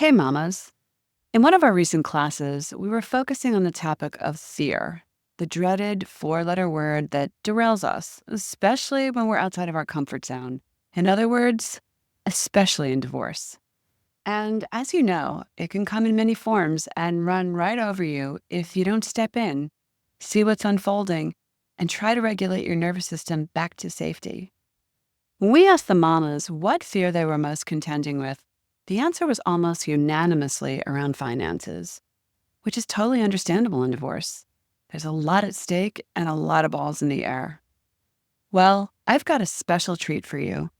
Hey, mamas. In one of our recent classes, we were focusing on the topic of fear, the dreaded four-letter word that derails us, especially when we're outside of our comfort zone. In other words, especially in divorce. And as you know, it can come in many forms and run right over you if you don't step in, see what's unfolding, and try to regulate your nervous system back to safety. When we asked the mamas what fear they were most contending with, the answer was almost unanimously around finances, which is totally understandable in divorce. There's a lot at stake and a lot of balls in the air. Well, I've got a special treat for you.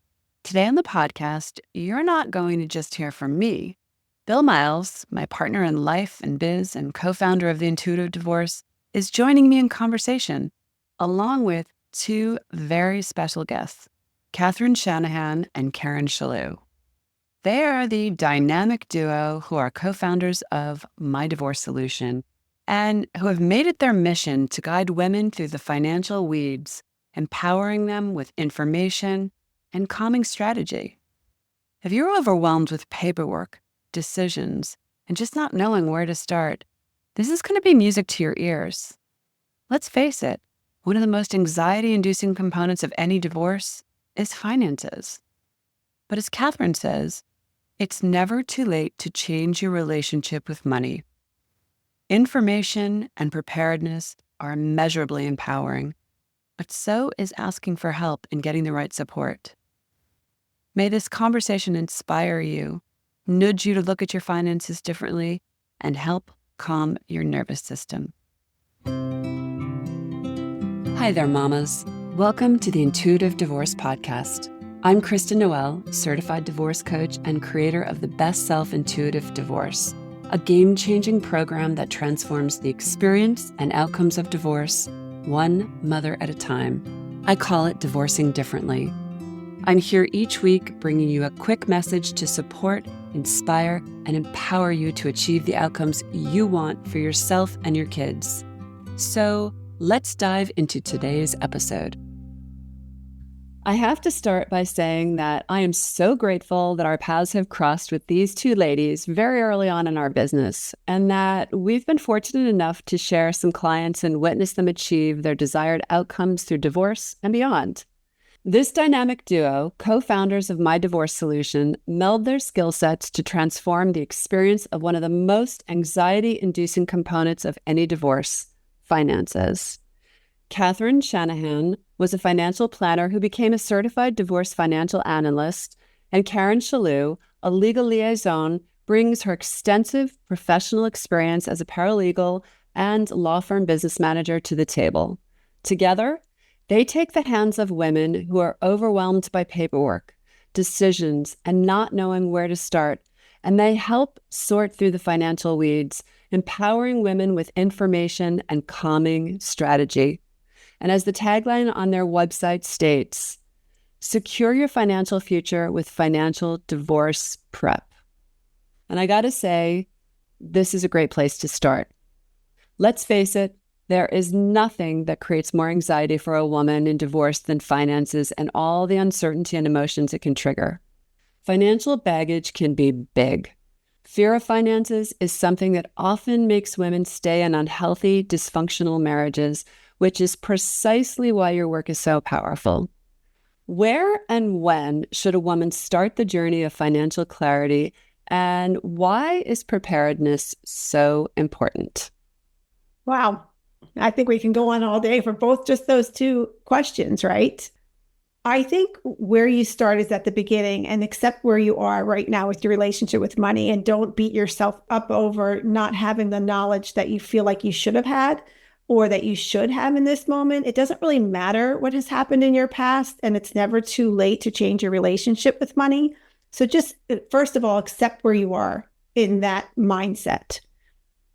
Today on the podcast, you're not going to just hear from me. Bill Miles, my partner in life and biz and co-founder of the Intuitive Divorce, is joining me in conversation, along with two very special guests, Shanahan and Chellew. They are the dynamic duo who are co-founders of My Divorce Solution and who have made it their mission to guide women through the financial weeds, empowering them with information and calming strategy. If you're overwhelmed with paperwork, decisions, and just not knowing where to start, this is going to be music to your ears. Let's face it, one of the most anxiety-inducing components of any divorce is finances. But as Catherine says, it's never too late to change your relationship with money. Information and preparedness are immeasurably empowering, but so is asking for help in getting the right support. May this conversation inspire you, nudge you to look at your finances differently, and help calm your nervous system. Hi there, mamas. Welcome to the Intuitive Divorce Podcast. I'm Kristen Noel, certified divorce coach and creator of the Best Self Intuitive Divorce, a game-changing program that transforms the experience and outcomes of divorce, one mother at a time. I call it Divorcing Differently. I'm here each week bringing you a quick message to support, inspire, and empower you to achieve the outcomes you want for yourself and your kids. So let's dive into today's episode. I have to start by saying that I am so grateful that our paths have crossed with these two ladies very early on in our business, and that we've been fortunate enough to share some clients and witness them achieve their desired outcomes through divorce and beyond. This dynamic duo, co-founders of My Divorce Solution, meld their skill sets to transform the experience of one of the most anxiety-inducing components of any divorce, finances. Shanahan was a financial planner who became a certified divorce financial analyst, and Chellew, a legal liaison, brings her extensive professional experience as a paralegal and law firm business manager to the table. Together, they take the hands of women who are overwhelmed by paperwork, decisions, and not knowing where to start, and they help sort through the financial weeds, empowering women with information and calming strategy. And as the tagline on their website states, secure your financial future with financial divorce prep. And I gotta say, this is a great place to start. Let's face it, there is nothing that creates more anxiety for a woman in divorce than finances and all the uncertainty and emotions it can trigger. Financial baggage can be big. Fear of finances is something that often makes women stay in unhealthy, dysfunctional marriages, which is precisely why your work is so powerful. Where and when should a woman start the journey of financial clarity, and why is preparedness so important? Wow. I think we can go on all day for both just those two questions, right? I think where you start is at the beginning, and accept where you are right now with your relationship with money, and don't beat yourself up over not having the knowledge that you feel like you should have had or that you should have in this moment. It doesn't really matter what has happened in your past, and it's never too late to change your relationship with money. So just first of all, accept where you are in that mindset.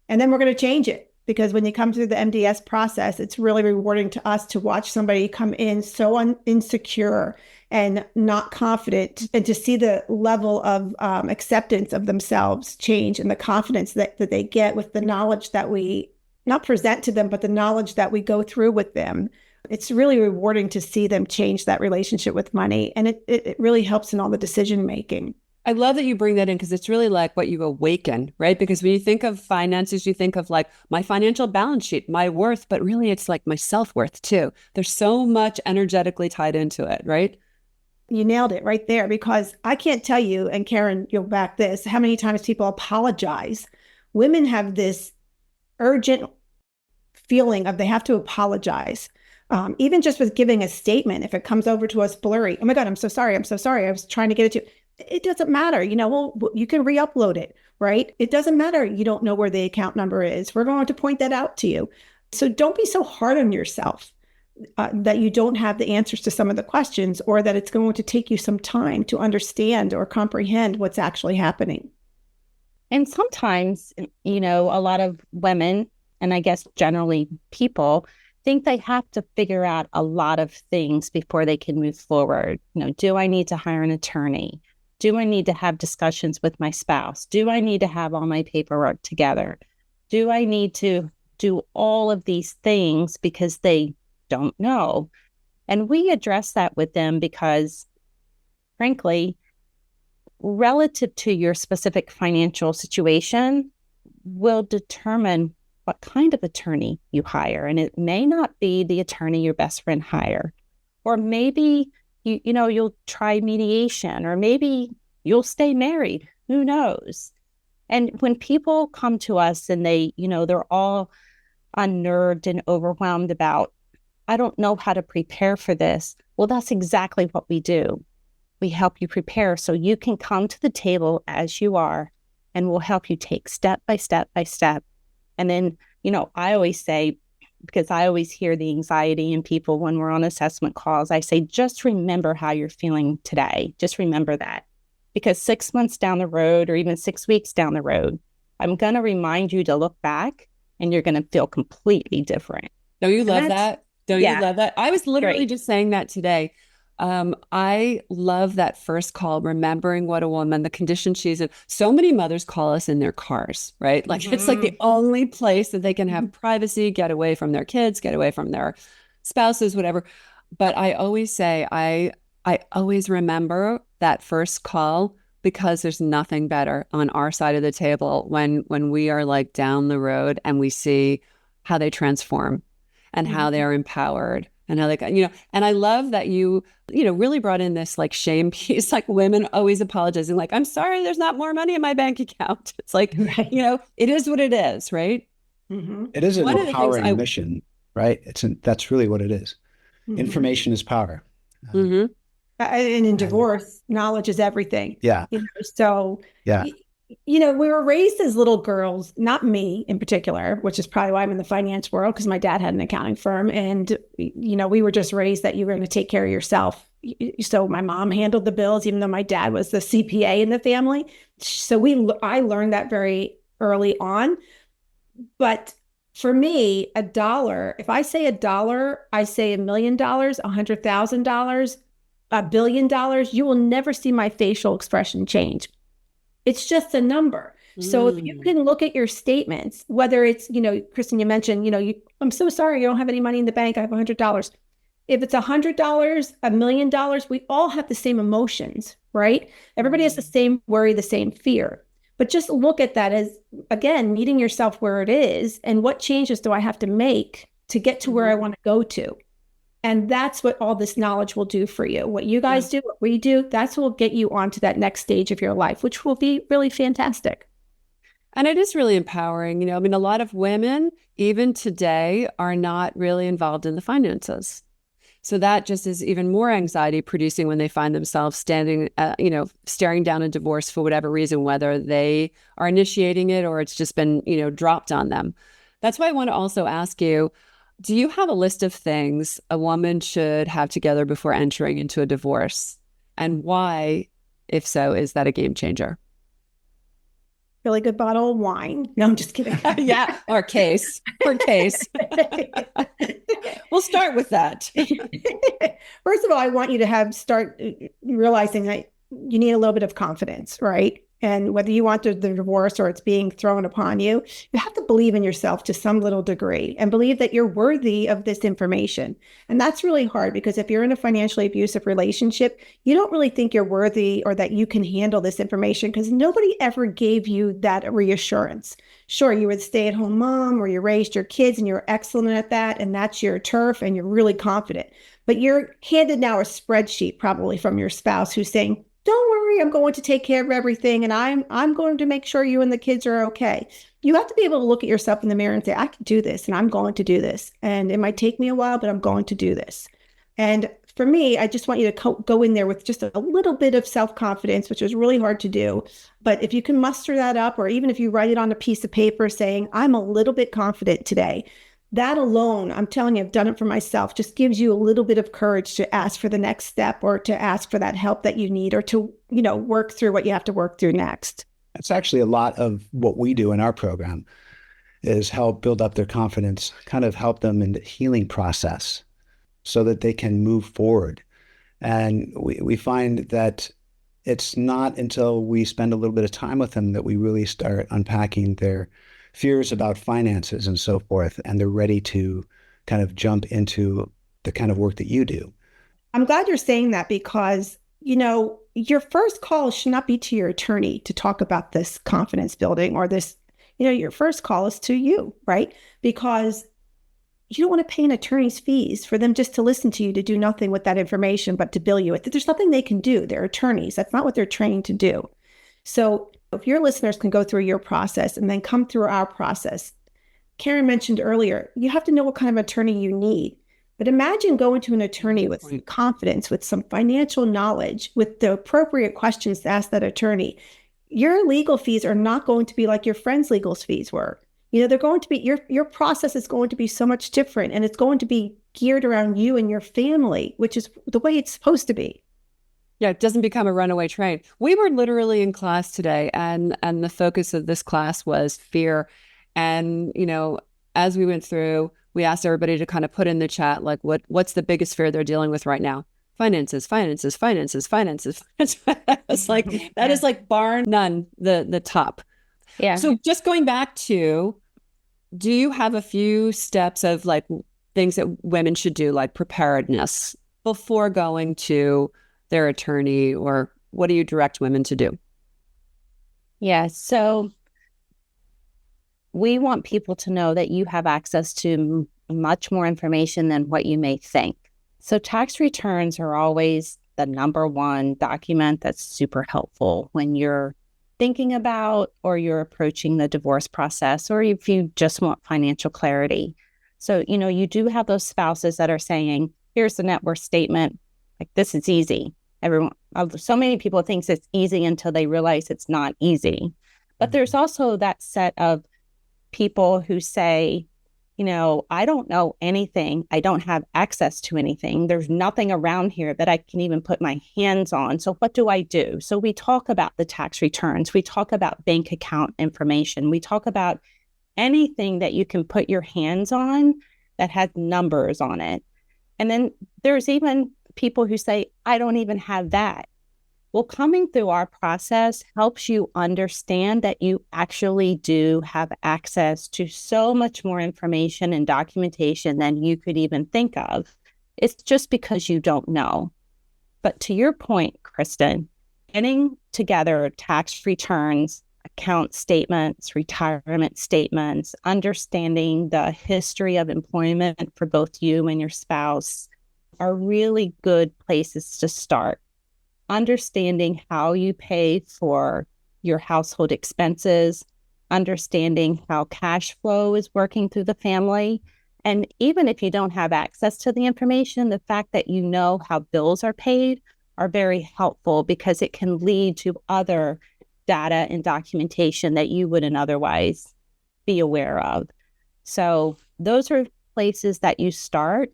And then we're going to change it. Because when you come through the MDS process, it's really rewarding to us to watch somebody come in so insecure and not confident, and to see the level of acceptance of themselves change, and the confidence that they get with the knowledge that we not present to them, but the knowledge that we go through with them. It's really rewarding to see them change that relationship with money. And it really helps in all the decision making. I love that you bring that in because it's really like what you awaken, right? Because when you think of finances, you think of like my financial balance sheet, my worth, but really it's like my self-worth too. There's so much energetically tied into it, right? You nailed it right there, because I can't tell you, and Karen, you'll back this, how many times people apologize. Women have this urgent feeling of they have to apologize. Even just with giving a statement, if it comes over to us blurry, oh my God, I'm so sorry. I'm so sorry. I was trying to get it to you. It doesn't matter. Well, you can re-upload it, right? It doesn't matter. You don't know where the account number is. We're going to point that out to you. So don't be so hard on yourself that you don't have the answers to some of the questions, or that it's going to take you some time to understand or comprehend what's actually happening. And sometimes, a lot of women, and I guess generally people, think they have to figure out a lot of things before they can move forward. Do I need to hire an attorney? Do I need to have discussions with my spouse? Do I need to have all my paperwork together? Do I need to do all of these things because they don't know? And we address that with them because, frankly, relative to your specific financial situation will determine what kind of attorney you hire. And it may not be the attorney your best friend hire. Or maybe you'll try mediation, or maybe you'll stay married. Who knows? And when people come to us and they're all unnerved and overwhelmed about, I don't know how to prepare for this. Well, that's exactly what we do. We help you prepare so you can come to the table as you are, and we'll help you take step by step by step. And then, I always say, because I always hear the anxiety in people when we're on assessment calls, I say, just remember how you're feeling today. Just remember that. Because 6 months down the road, or even 6 weeks down the road, I'm going to remind you to look back and you're going to feel completely different. Don't you love that? Don't you love that? I was literally just saying that today. I love that first call, remembering what a woman, the condition she's in. So many mothers call us in their cars, right? Like it's like the only place that they can have privacy, get away from their kids, get away from their spouses, whatever. But I always say, I always remember that first call, because there's nothing better on our side of the table when we are like down the road and we see how they transform and how they're empowered. And how and I love that you really brought in this like shame piece, like women always apologizing, like, I'm sorry, there's not more money in my bank account. It's like, Right. It is what it is, right? Mm-hmm. It is an One of the things empowering mission, right? That's really what it is. Mm-hmm. Information is power. Mm-hmm. And in divorce, knowledge is everything. Yeah. So, Yeah. We were raised as little girls, not me in particular, which is probably why I'm in the finance world, because my dad had an accounting firm. And, we were just raised that you were going to take care of yourself. So my mom handled the bills, even though my dad was the CPA in the family. So I learned that very early on. But for me, a dollar, if I say a dollar, I say $1 million, $100,000, $1 billion, you will never see my facial expression change. It's just a number. So if you can look at your statements, whether it's, Kristen, you mentioned, I'm so sorry, you don't have any money in the bank. I have $100. If it's $100, $1 million, we all have the same emotions, right? Everybody has the same worry, the same fear. But just look at that as, again, meeting yourself where it is, and what changes do I have to make to get to where I want to go to? And that's what all this knowledge will do for you. What you guys do, what we do, that's what will get you onto that next stage of your life, which will be really fantastic. And it is really empowering. A lot of women, even today, are not really involved in the finances. So that just is even more anxiety producing when they find themselves staring down a divorce for whatever reason, whether they are initiating it or it's just been, dropped on them. That's why I want to also ask you, do you have a list of things a woman should have together before entering into a divorce? And why, if so, is that a game changer? Really good bottle of wine. No, I'm just kidding. Yeah, or case. We'll start with that. First of all, I want you to start realizing that you need a little bit of confidence, right? And whether you want the divorce or it's being thrown upon you, you have to believe in yourself to some little degree and believe that you're worthy of this information. And that's really hard because if you're in a financially abusive relationship, you don't really think you're worthy or that you can handle this information because nobody ever gave you that reassurance. Sure, you were the stay-at-home mom or you raised your kids and you're excellent at that and that's your turf and you're really confident. But you're handed now a spreadsheet probably from your spouse who's saying, don't worry, I'm going to take care of everything and I'm going to make sure you and the kids are okay. You have to be able to look at yourself in the mirror and say, I can do this and I'm going to do this. And it might take me a while, but I'm going to do this. And for me, I just want you to go in there with just a little bit of self-confidence, which is really hard to do. But if you can muster that up, or even if you write it on a piece of paper saying, I'm a little bit confident today, that alone, I'm telling you, I've done it for myself, just gives you a little bit of courage to ask for the next step or to ask for that help that you need or to, work through what you have to work through next. That's actually a lot of what we do in our program is help build up their confidence, kind of help them in the healing process so that they can move forward. And we find that it's not until we spend a little bit of time with them that we really start unpacking their fears about finances and so forth, and they're ready to kind of jump into the kind of work that you do. I'm glad you're saying that because, your first call should not be to your attorney to talk about this confidence building or this, your first call is to you, right? Because you don't want to pay an attorney's fees for them just to listen to you to do nothing with that information, but to bill you. There's nothing they can do. They're attorneys. That's not what they're trained to do. So if your listeners can go through your process and then come through our process, Karen mentioned earlier, you have to know what kind of attorney you need. But imagine going to an attorney with some confidence, with some financial knowledge, with the appropriate questions to ask that attorney. Your legal fees are not going to be like your friend's legal fees were. They're going to be, your process is going to be so much different and it's going to be geared around you and your family, which is the way it's supposed to be. Yeah, it doesn't become a runaway train. We were literally in class today and the focus of this class was fear. And, as we went through, we asked everybody to kind of put in the chat, like, what's the biggest fear they're dealing with right now? Finances. It's like, that is like bar none, the top. Yeah. So just going back to, do you have a few steps of like things that women should do, like preparedness before going to their attorney, or what do you direct women to do? Yeah. So we want people to know that you have access to much more information than what you may think. So tax returns are always the number one document that's super helpful when you're thinking about or you're approaching the divorce process, or if you just want financial clarity. So, you do have those spouses that are saying, here's the net worth statement. Like, this is easy. So many people think it's easy until they realize it's not easy. But there's also that set of people who say, I don't know anything. I don't have access to anything. There's nothing around here that I can even put my hands on. So what do I do? So we talk about the tax returns. We talk about bank account information. We talk about anything that you can put your hands on that has numbers on it. And then there's even people who say, I don't even have that. Well, coming through our process helps you understand that you actually do have access to so much more information and documentation than you could even think of. It's just because you don't know. But to your point, Kristen, getting together tax returns, account statements, retirement statements, understanding the history of employment for both you and your spouse are really good places to start. Understanding how you pay for your household expenses, understanding how cash flow is working through the family. And even if you don't have access to the information, the fact that you know how bills are paid are very helpful because it can lead to other data and documentation that you wouldn't otherwise be aware of. So those are places that you start.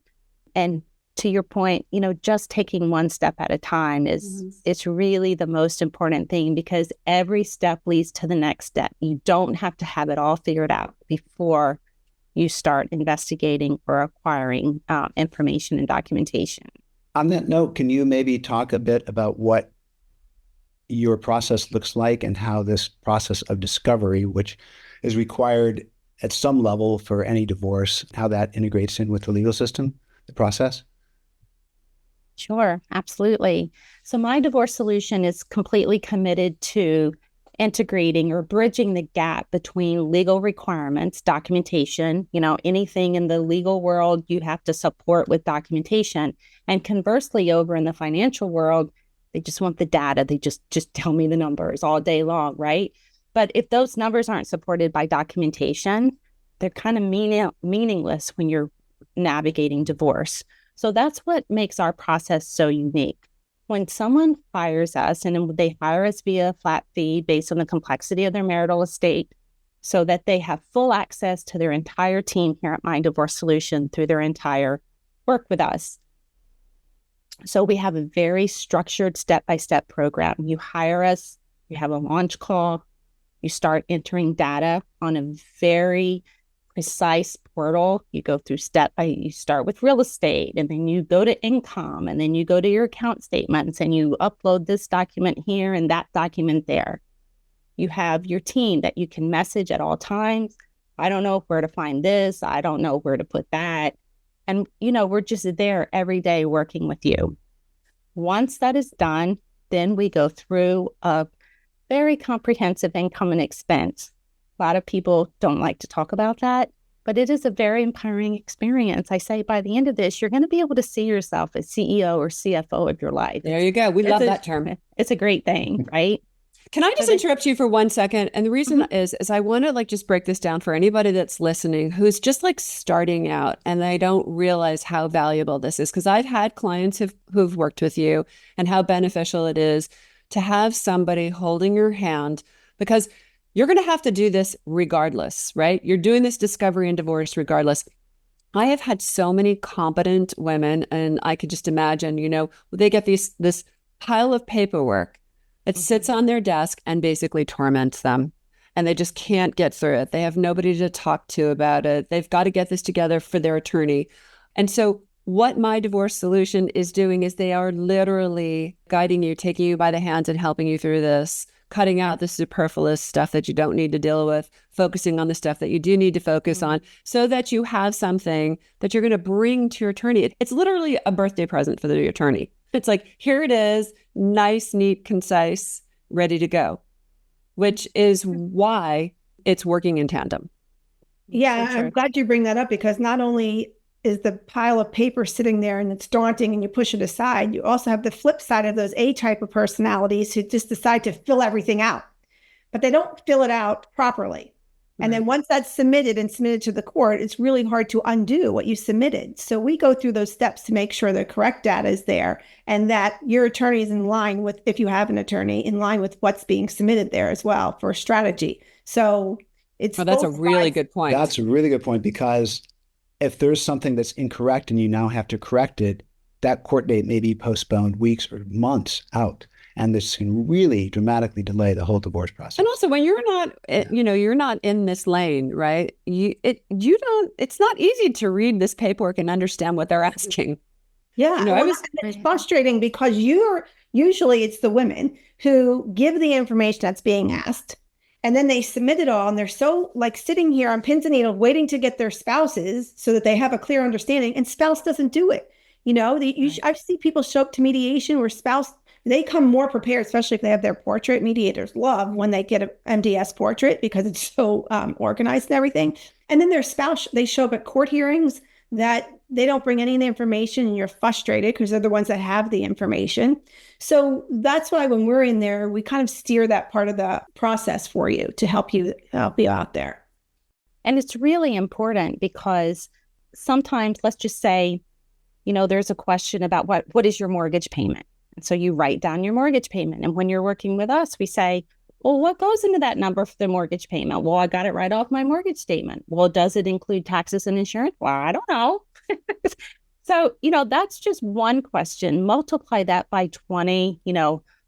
And to your point, just taking one step at a time it's really the most important thing because every step leads to the next step. You don't have to have it all figured out before you start investigating or acquiring information and documentation. On that note, can you maybe talk a bit about what your process looks like and how this process of discovery, which is required at some level for any divorce, how that integrates in with the legal system, the process? Sure, absolutely. So my divorce solution is completely committed to integrating or bridging the gap between legal requirements, documentation, anything in the legal world you have to support with documentation. And conversely, over in the financial world, they just want the data. They just tell me the numbers all day long, right? But if those numbers aren't supported by documentation, they're kind of meaningless when you're navigating divorce. So that's what makes our process so unique. When someone hires us, and they hire us via a flat fee based on the complexity of their marital estate, so that they have full access to their entire team here at My Divorce Solution through their entire work with us. So we have a very structured step-by-step program. You hire us, you have a launch call, you start entering data on a very precise portal. You go through you start with real estate, and then you go to income, and then you go to your account statements, and you upload this document here and that document there. You have your team that you can message at all times. I don't know where to find this. I don't know where to put that. And, we're just there every day working with you. Once that is done, then we go through a very comprehensive income and expense. A lot of people don't like to talk about that, but it is a very empowering experience. I say by the end of this, you're going to be able to see yourself as CEO or CFO of your life. There you go. We love that term. It's a great thing, right? Can I just interrupt you for 1 second? And the reason is I want to just break this down for anybody that's listening who's just starting out and they don't realize how valuable this is. Because I've had clients who've worked with you and how beneficial it is to have somebody holding your hand, because you're going to have to do this regardless, right? You're doing this discovery and divorce regardless. I have had so many competent women, and I could just imagine, they get this pile of paperwork. It sits on their desk and basically torments them, and they just can't get through it. They have nobody to talk to about it. They've got to get this together for their attorney. And so what My Divorce Solution is doing is they are literally guiding you, taking you by the hands and helping you through this, cutting out the superfluous stuff that you don't need to deal with, focusing on the stuff that you do need to focus on, so that you have something that you're going to bring to your attorney. It's literally a birthday present for the attorney. It's here it is, nice, neat, concise, ready to go, which is why it's working in tandem. Yeah, I'm glad you bring that up, because not only is the pile of paper sitting there and it's daunting and you push it aside, you also have the flip side of those A type of personalities who just decide to fill everything out, but they don't fill it out properly. And then once that's submitted to the court, it's really hard to undo what you submitted. So we go through those steps to make sure the correct data is there and that your attorney is in line with, if you have an attorney, in line with what's being submitted there as well for strategy. So it's that's a really good point. That's a really good point, because if there's something that's incorrect and you now have to correct it, that court date may be postponed weeks or months out. And this can really dramatically delay the whole divorce process. And also, when you're not, you're not in this lane, right? It's not easy to read this paperwork and understand what they're asking. Yeah, it's frustrating because usually it's the women who give the information that's being asked, and then they submit it all, and they're so sitting here on pins and needles waiting to get their spouses so that they have a clear understanding, and spouse doesn't do it. I've seen people show up to mediation where they come more prepared, especially if they have their portrait. Mediators love when they get an MDS portrait because it's so organized and everything. And then their spouse, they show up at court hearings that they don't bring any of the information, and you're frustrated because they're the ones that have the information. So that's why when we're in there, we kind of steer that part of the process for you to help you out there. And it's really important because sometimes, let's just say, there's a question about what is your mortgage payment? And so you write down your mortgage payment. And when you're working with us, we say, well, what goes into that number for the mortgage payment? Well, I got it right off my mortgage statement. Well, does it include taxes and insurance? Well, I don't know. So, that's just one question. Multiply that by 20,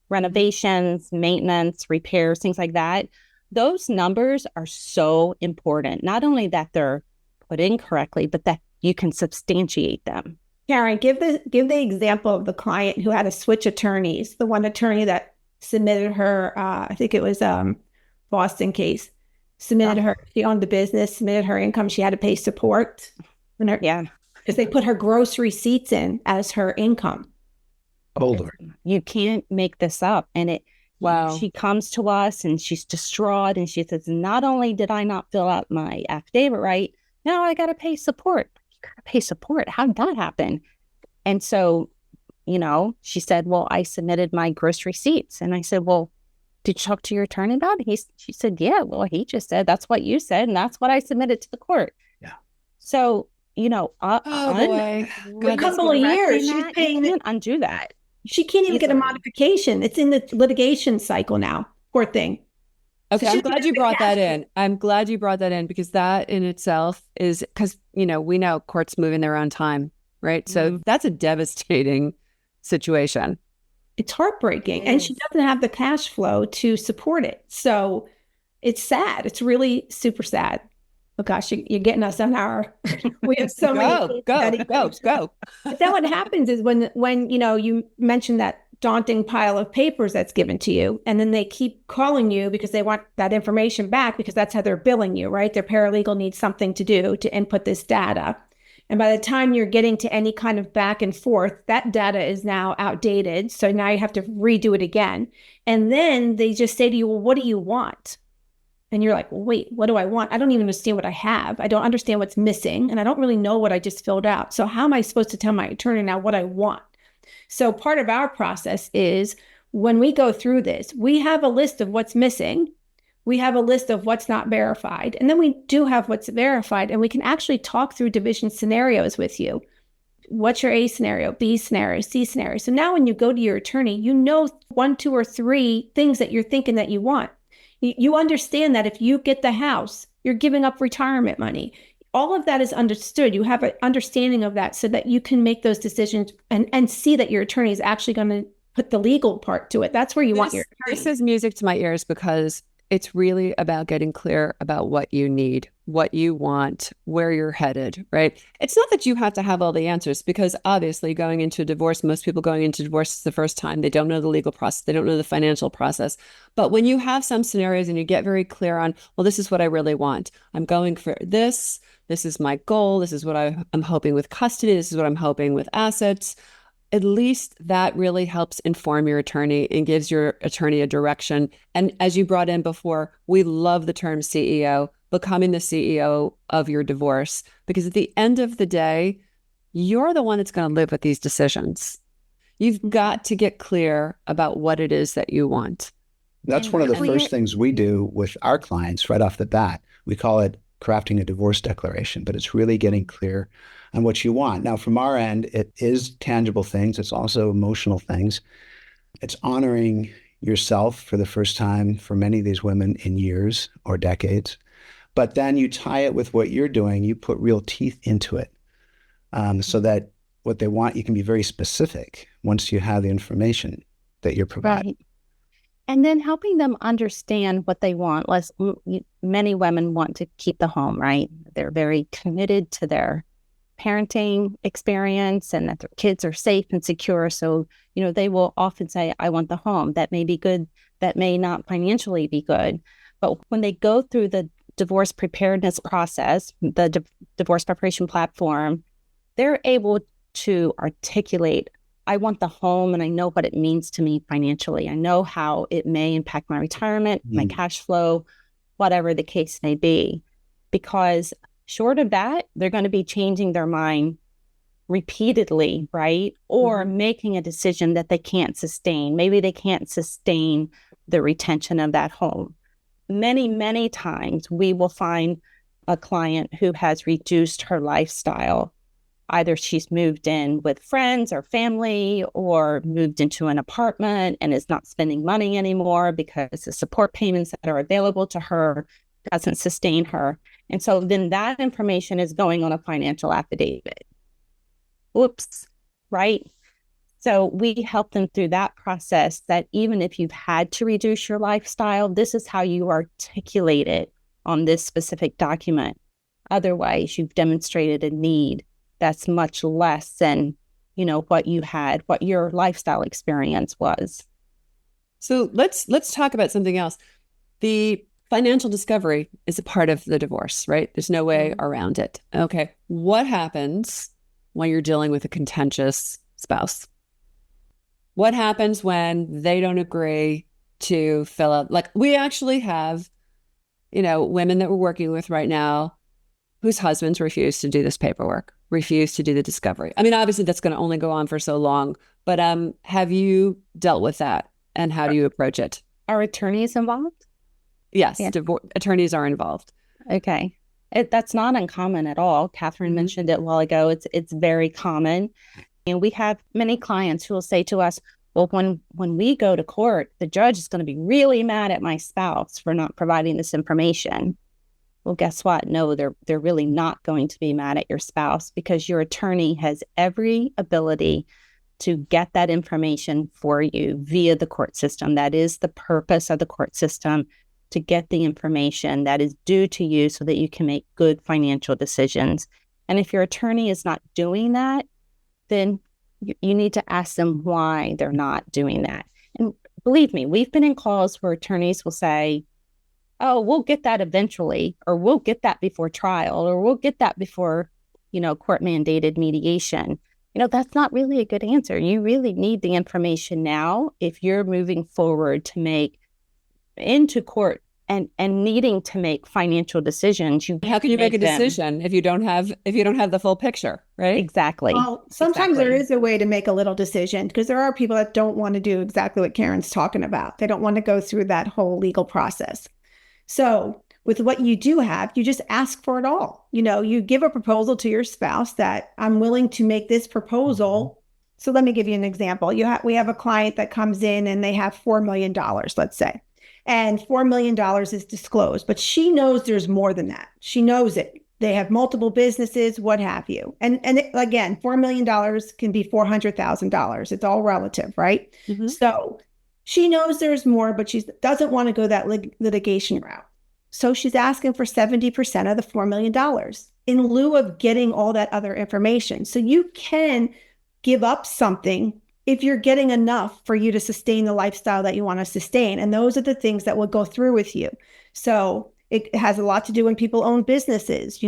renovations, maintenance, repairs, things like that. Those numbers are so important. Not only that they're put in correctly, but that you can substantiate them. Karen, give the example of the client who had to switch attorneys, the one attorney that submitted her, I think it was Boston case, submitted her, she owned the business, submitted her income. She had to pay support. Yeah. Because they put her gross receipts in as her income. Oh, Lord. You can't make this up. And she comes to us and she's distraught and she says, not only did I not fill out my affidavit right, now I got to pay support. You got to pay support. How did that happen? And so, she said, well, I submitted my gross receipts. And I said, well, did you talk to your attorney about it? She said, yeah, well, he just said, that's what you said. And that's what I submitted to the court. Yeah. So, boy. a couple of years, she's paying can't undo that. She can't even get a modification. It's in the litigation cycle now. Poor thing. Okay, I'm glad you brought that in. I'm glad you brought that in because that in itself is because, we know courts move in their own time, right? So that's a devastating situation. It's heartbreaking. And she doesn't have the cash flow to support it. So it's sad. It's really super sad. Oh gosh, you're getting us on our, we have so many. Go. But then what happens is when you mention that daunting pile of papers that's given to you, and then they keep calling you because they want that information back because that's how they're billing you, right? Their paralegal needs something to do to input this data. And by the time you're getting to any kind of back and forth, that data is now outdated. So now you have to redo it again. And then they just say to you, well, what do you want? And you're like, well, wait, what do I want? I don't even understand what I have. I don't understand what's missing. And I don't really know what I just filled out. So how am I supposed to tell my attorney now what I want? So part of our process is when we go through this, we have a list of what's missing. We have a list of what's not verified. And then we do have what's verified. And we can actually talk through division scenarios with you. What's your A scenario, B scenario, C scenario? So now when you go to your attorney, 1, 2, or 3 things that you're thinking that you want. You understand that if you get the house, you're giving up retirement money. All of that is understood. You have an understanding of that so that you can make those decisions and see that your attorney is actually going to put the legal part to it. That's where you want your attorney. This is music to my ears because it's really about getting clear about what you need, what you want, where you're headed, right? It's not that you have to have all the answers because obviously going into a divorce, most people going into divorce is the first time. They don't know the legal process. They don't know the financial process. But when you have some scenarios and you get very clear on, well, this is what I really want. I'm going for this. This is my goal. This is what I'm hoping with custody. This is what I'm hoping with assets. At least that really helps inform your attorney and gives your attorney a direction. And as you brought in before, we love the term CEO, becoming the CEO of your divorce, because at the end of the day, you're the one that's going to live with these decisions. You've got to get clear about what it is that you want. That's one of the first things we do with our clients right off the bat. We call it crafting a divorce declaration, but it's really getting clear on what you want. Now, from our end, it is tangible things. It's also emotional things. It's honoring yourself for the first time for many of these women in years or decades. But then you tie it with what you're doing. You put real teeth into it so that what they want, you can be very specific once you have the information that you're providing. Right. And then helping them understand what they want. Many women want to keep the home, right? They're very committed to their parenting experience and that their kids are safe and secure. So, they will often say, I want the home. That may be good. That may not financially be good. But when they go through the divorce preparedness process, the divorce preparation platform, they're able to articulate, I want the home and I know what it means to me financially. I know how it may impact my retirement, my cash flow, whatever the case may be. Because short of that, they're going to be changing their mind repeatedly, right? Or making a decision that they can't sustain. Maybe they can't sustain the retention of that home. Many, many times we will find a client who has reduced her lifestyle. Either she's moved in with friends or family or moved into an apartment and is not spending money anymore because the support payments that are available to her doesn't sustain her. And so then that information is going on a financial affidavit. Whoops, right? So we help them through that process that even if you've had to reduce your lifestyle, this is how you articulate it on this specific document. Otherwise, you've demonstrated a need that's much less than, what you had, what your lifestyle experience was. So let's talk about something else. The financial discovery is a part of the divorce, right? There's no way around it. Okay. What happens when you're dealing with a contentious spouse? What happens when they don't agree to fill out? Like, we actually have, women that we're working with right now whose husbands refuse to do this paperwork, refuse to do the discovery. I mean, obviously that's going to only go on for so long, but have you dealt with that, and how do you approach it? Are attorneys involved? Yes, yeah. Attorneys are involved. Okay. That's not uncommon at all. Catherine mentioned it a while ago. It's very common. And we have many clients who will say to us, well, when we go to court, the judge is going to be really mad at my spouse for not providing this information. Well, guess what? No, they're really not going to be mad at your spouse, because your attorney has every ability to get that information for you via the court system. That is the purpose of the court system, to get the information that is due to you so that you can make good financial decisions. And if your attorney is not doing that, then you need to ask them why they're not doing that. And believe me, we've been in calls where attorneys will say, oh, we'll get that eventually, or we'll get that before trial, or we'll get that before, court mandated mediation. That's not really a good answer. You really need the information now if you're moving forward to make into court and needing to make financial decisions. How can you make a decision if you don't have the full picture, right? Exactly. Well, sometimes there is a way to make a little decision, because there are people that don't want to do exactly what Karen's talking about. They don't want to go through that whole legal process. So with what you do have, you just ask for it all. You give a proposal to your spouse that I'm willing to make this proposal. So let me give you an example. We have a client that comes in and they have $4 million, let's say. And $4 million is disclosed, but she knows there's more than that. She knows it. They have multiple businesses, what have you. And again, $4 million can be $400,000. It's all relative, right? Mm-hmm. So she knows there's more, but she doesn't want to go that litigation route. So she's asking for 70% of the $4 million in lieu of getting all that other information. So you can give up something if you're getting enough for you to sustain the lifestyle that you want to sustain. And those are the things that will go through with you. So it has a lot to do when people own businesses,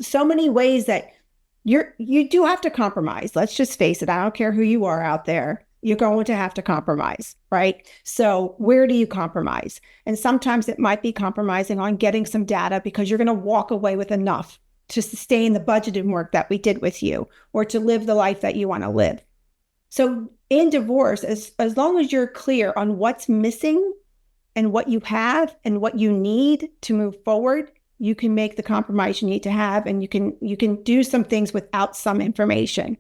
so many ways that you do have to compromise. Let's just face it. I don't care who you are out there. You're going to have to compromise, right? So where do you compromise? And sometimes it might be compromising on getting some data, because you're going to walk away with enough to sustain the budgeted work that we did with you, or to live the life that you want to live. So in divorce, as long as you're clear on what's missing and what you have and what you need to move forward, you can make the compromise you need to have, and you can do some things without some information.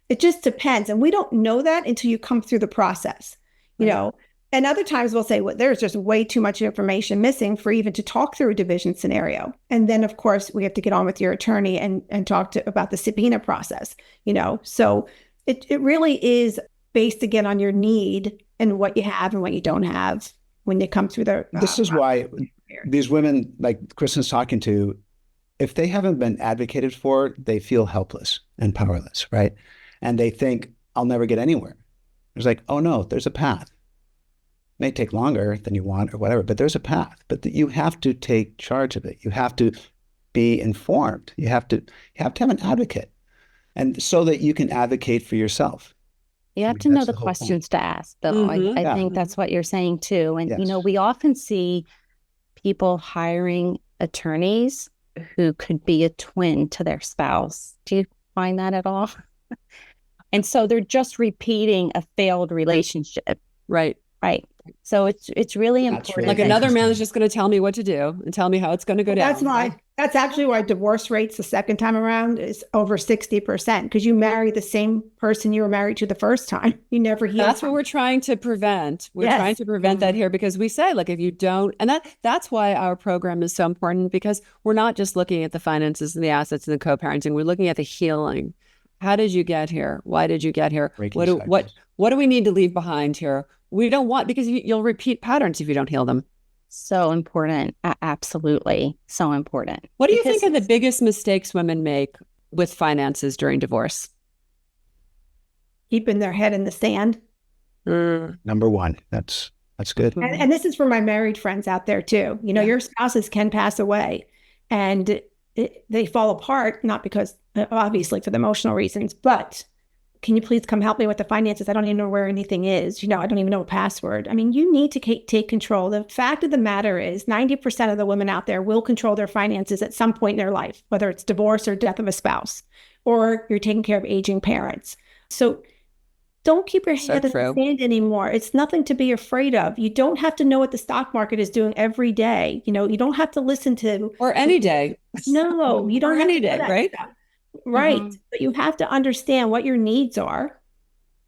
It just depends. And we don't know that until you come through the process, And other times we'll say, well, there's just way too much information missing for even to talk through a division scenario. And then, of course, we have to get on with your attorney and talk about the subpoena process, So it really is based, again, on your need and what you have and what you don't have when you come through the This is why these women, like Kristen's talking to, if they haven't been advocated for, they feel helpless and powerless, right? And they think, I'll never get anywhere. It's like, oh no, there's a path. It may take longer than you want or whatever, but there's a path. But you have to take charge of it. You have to be informed. You have to have an advocate, and so that you can advocate for yourself. You have to know the questions to ask, though. Mm-hmm. I think that's what you're saying too. And, yes. We often see people hiring attorneys who could be a twin to their spouse. Do you find that at all? And so they're just repeating a failed relationship. Right. So it's really important. Like another man is just going to tell me what to do and tell me how it's going to go down. That's actually why divorce rates the second time around is over 60%, because you marry the same person you were married to the first time. You never heal. That's what we're trying to prevent. We're trying to prevent that here, because we say, like, if you don't, and that's why our program is so important, because we're not just looking at the finances and the assets and the co-parenting. We're looking at the healing. How did you get here? Why did you get here? What do we need to leave behind here? We don't want, because you'll repeat patterns if you don't heal them. So important. Absolutely. So important. What do you think are the biggest mistakes women make with finances during divorce? Keeping their head in the sand. Number one. That's good. And this is for my married friends out there too. Your spouses can pass away and they fall apart, not because, obviously, for the emotional reasons, but can you please come help me with the finances? I don't even know where anything is. I don't even know a password. I mean, you need to take control. The fact of the matter is 90% of the women out there will control their finances at some point in their life, whether it's divorce or death of a spouse, or you're taking care of aging parents. So don't keep your head in the sand anymore. It's nothing to be afraid of. You don't have to know what the stock market is doing every day. You don't have to listen to... Or any day. No, you don't have any to day, right? Stuff. Right. But you have to understand what your needs are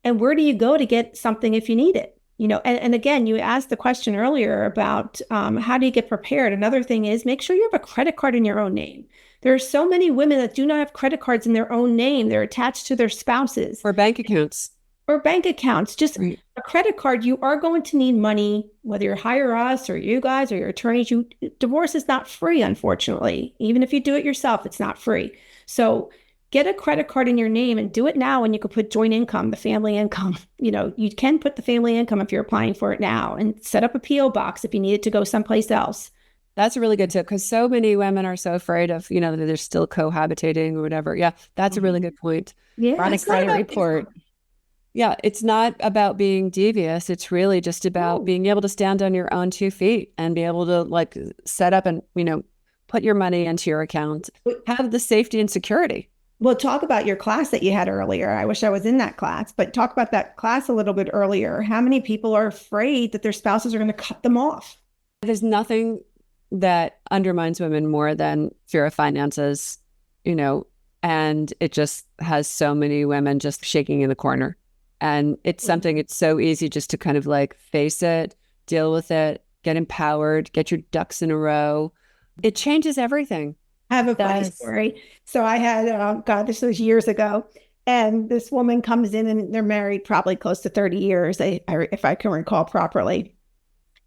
and where do you go to get something if you need it. And again, you asked the question earlier about how do you get prepared? Another thing is make sure you have a credit card in your own name. There are so many women that do not have credit cards in their own name. They're attached to their spouses. Or bank accounts. Just a credit card. You are going to need money, whether you hire us or you guys or your attorneys. Divorce is not free, unfortunately. Even if you do it yourself, it's not free. So get a credit card in your name and do it now. And you could put joint income, the family income. You can put the family income if you're applying for it now, and set up a P.O. box if you need it to go someplace else. That's a really good tip, because so many women are so afraid of, that they're still cohabitating or whatever. Yeah, that's a really good point. Yeah, run a credit report. Yeah, it's not about being devious. It's really just about being able to stand on your own 2 feet and be able to set up and, put your money into your account, have the safety and security. Well, talk about your class that you had earlier. I wish I was in that class, but talk about that class a little bit earlier. How many people are afraid that their spouses are going to cut them off? There's nothing that undermines women more than fear of finances, and it just has so many women just shaking in the corner. And it's something, it's so easy just to kind of face it, deal with it, get empowered, get your ducks in a row. It changes everything. I have a funny story. So I had, this was years ago, and this woman comes in and they're married probably close to 30 years, if I can recall properly.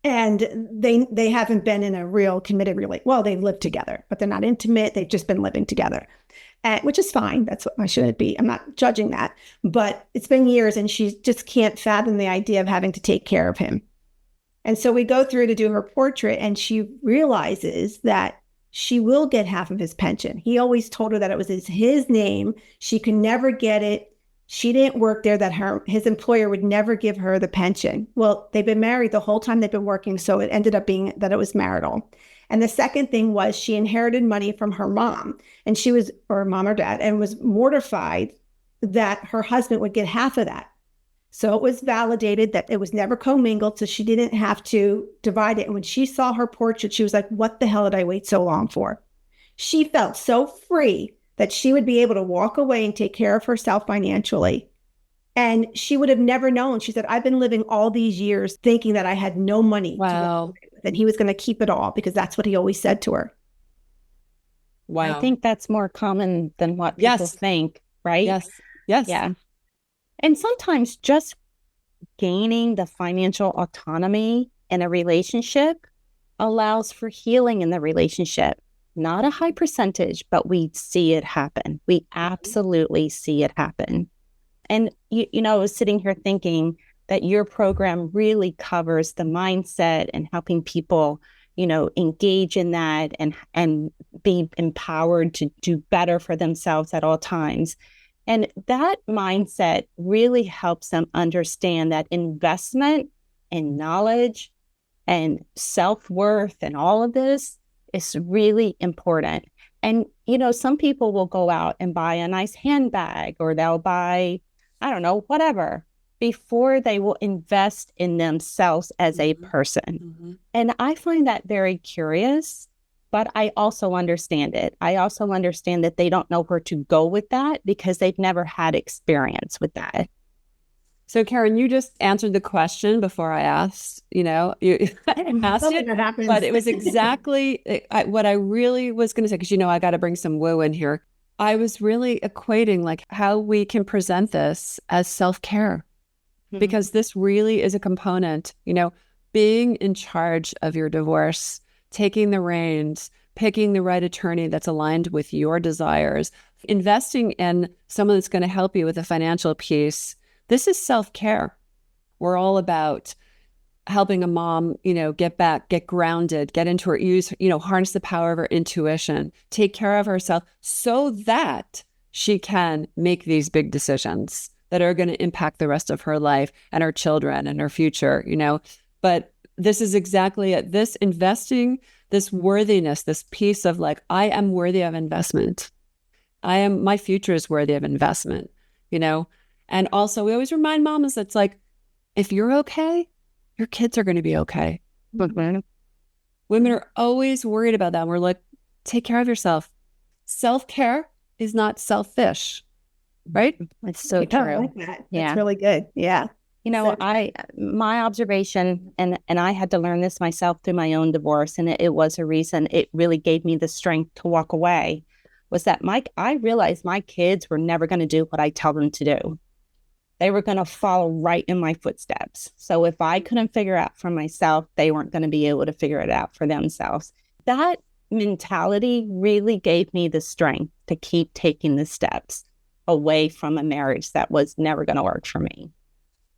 And they haven't been in a real committed relationship. Well, they've lived together, but they're not intimate. They've just been living together. Which is fine. That's what I shouldn't be. I'm not judging that. But it's been years and she just can't fathom the idea of having to take care of him. And so we go through to do her portrait, and she realizes that she will get half of his pension. He always told her that it was his name. She could never get it. She didn't work there, that his employer would never give her the pension. Well, they've been married the whole time they've been working, so it ended up being that it was marital. And the second thing was she inherited money from her mom, and or mom or dad, and was mortified that her husband would get half of that. So it was validated that it was never commingled, so she didn't have to divide it. And when she saw her portrait, she was like, what the hell did I wait so long for? She felt so free that she would be able to walk away and take care of herself financially. And she would have never known. She said, I've been living all these years thinking that I had no money. Wow. And he was going to keep it all, because that's what he always said to her. Wow. I think that's more common than what people think, right? Yes. Yeah. And sometimes just gaining the financial autonomy in a relationship allows for healing in the relationship. Not a high percentage, but we see it happen. We absolutely see it happen. And, I was sitting here thinking that your program really covers the mindset and helping people, engage in that and be empowered to do better for themselves at all times. And that mindset really helps them understand that investment in knowledge and self-worth and all of this is really important. And, some people will go out and buy a nice handbag, or they'll buy, I don't know, whatever, before they will invest in themselves as a person. Mm-hmm. And I find that very curious, but I also understand it. I also understand that they don't know where to go with that because they've never had experience with that. So, Karen, you just answered the question before I asked, you asked it, but it was exactly what I really was going to say, because, I got to bring some woo in here. I was really equating how we can present this as self-care, because this really is a component, being in charge of your divorce, taking the reins, picking the right attorney that's aligned with your desires, investing in someone that's going to help you with the financial piece. This is self-care. We're all about helping a mom, get back, get grounded, get into her, harness the power of her intuition, take care of herself so that she can make these big decisions that are going to impact the rest of her life and her children and her future, But this is exactly it. This investing, this worthiness, this piece of like, I am worthy of investment. My future is worthy of investment, And also we always remind mamas that's like, if you're okay, your kids are going to be okay. Women are always worried about that. We're like, take care of yourself. Self-care is not selfish, right? It's so I true. like that. Yeah. That's really good. Yeah. My observation, and I had to learn this myself through my own divorce, and it was a reason it really gave me the strength to walk away, was that I realized my kids were never going to do what I tell them to do. They were going to follow right in my footsteps. So if I couldn't figure out for myself, they weren't going to be able to figure it out for themselves. That mentality really gave me the strength to keep taking the steps away from a marriage that was never going to work for me.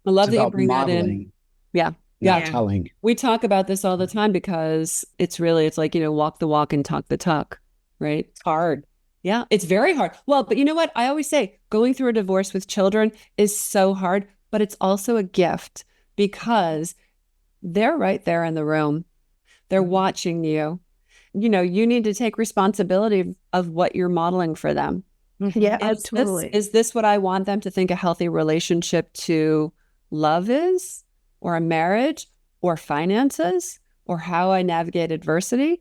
I love that you bring that in. Yeah. Telling. We talk about this all the time because it's like, walk the walk and talk the talk, right? It's hard. Yeah, it's very hard. Well, but you know what? I always say going through a divorce with children is so hard, but it's also a gift because they're right there in the room. They're watching you. You need to take responsibility of what you're modeling for them. Yeah, absolutely. Is this what I want them to think a healthy relationship to love is, or a marriage, or finances, or how I navigate adversity?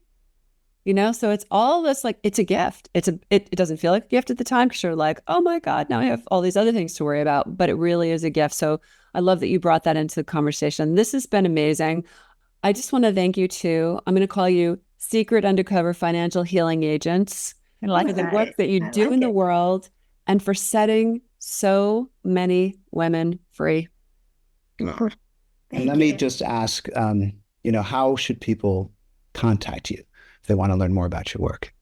So it's all this, like, it's a gift. It doesn't feel like a gift at the time because you're like, oh my God, now I have all these other things to worry about, but it really is a gift. So I love that you brought that into the conversation. This has been amazing. I just want to thank you too. I'm going to call you Secret Undercover Financial Healing Agents for the work that you do in the world and for setting so many women free. And let me just ask, how should people contact you if they want to learn more about your work?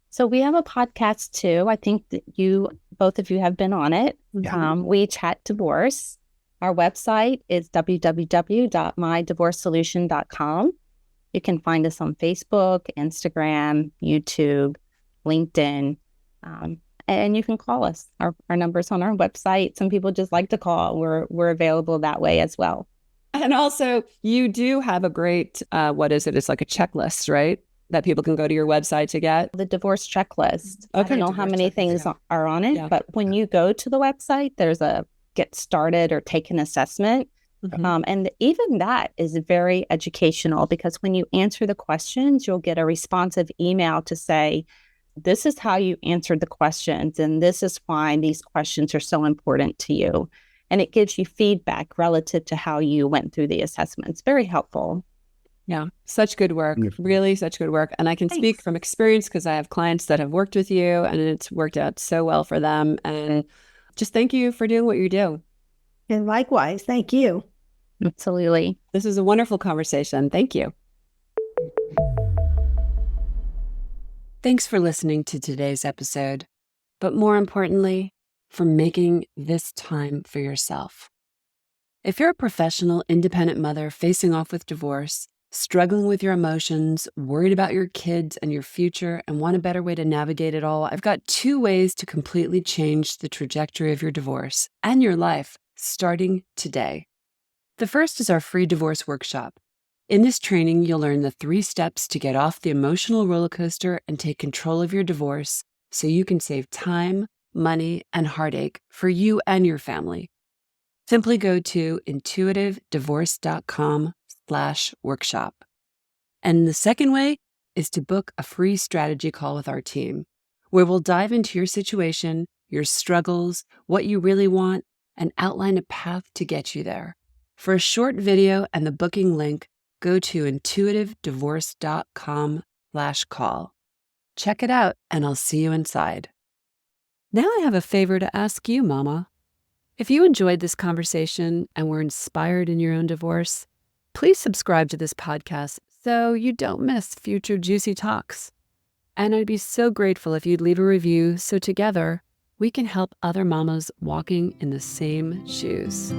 So we have a podcast too. I think that both of you have been on it. Yeah. We chat divorce. Our website is www.mydivorcesolution.com. You can find us on Facebook, Instagram, YouTube, LinkedIn, and you can call us. Our number's on our website. Some people just like to call. We're available that way as well. And also, you do have a great, what is it? It's like a checklist, right? That people can go to your website to get? The divorce checklist. Okay. I don't know how many things are on it, but when you go to the website, there's a get started or take an assessment. Mm-hmm. And even that is very educational because when you answer the questions, you'll get a responsive email to say, this is how you answered the questions, and this is why these questions are so important to you. And it gives you feedback relative to how you went through the assessments. Very helpful. Yeah, such good work. Wonderful. Really such good work. And I can speak from experience because I have clients that have worked with you and it's worked out so well for them. And just thank you for doing what you do. And likewise, thank you. Absolutely. This is a wonderful conversation. Thank you. Thanks for listening to today's episode, but more importantly, for making this time for yourself. If you're a professional, independent mother facing off with divorce, struggling with your emotions, worried about your kids and your future, and want a better way to navigate it all, I've got 2 ways to completely change the trajectory of your divorce and your life starting today. The first is our free divorce workshop. In this training, you'll learn the 3 steps to get off the emotional roller coaster and take control of your divorce so you can save time, money, and heartache for you and your family. Simply go to intuitivedivorce.com/workshop. And the second way is to book a free strategy call with our team, where we'll dive into your situation, your struggles, what you really want, and outline a path to get you there. For a short video and the booking link, go to intuitivedivorce.com/call. Check it out, and I'll see you inside. Now I have a favor to ask you, Mama. If you enjoyed this conversation and were inspired in your own divorce, please subscribe to this podcast so you don't miss future juicy talks. And I'd be so grateful if you'd leave a review so together we can help other mamas walking in the same shoes.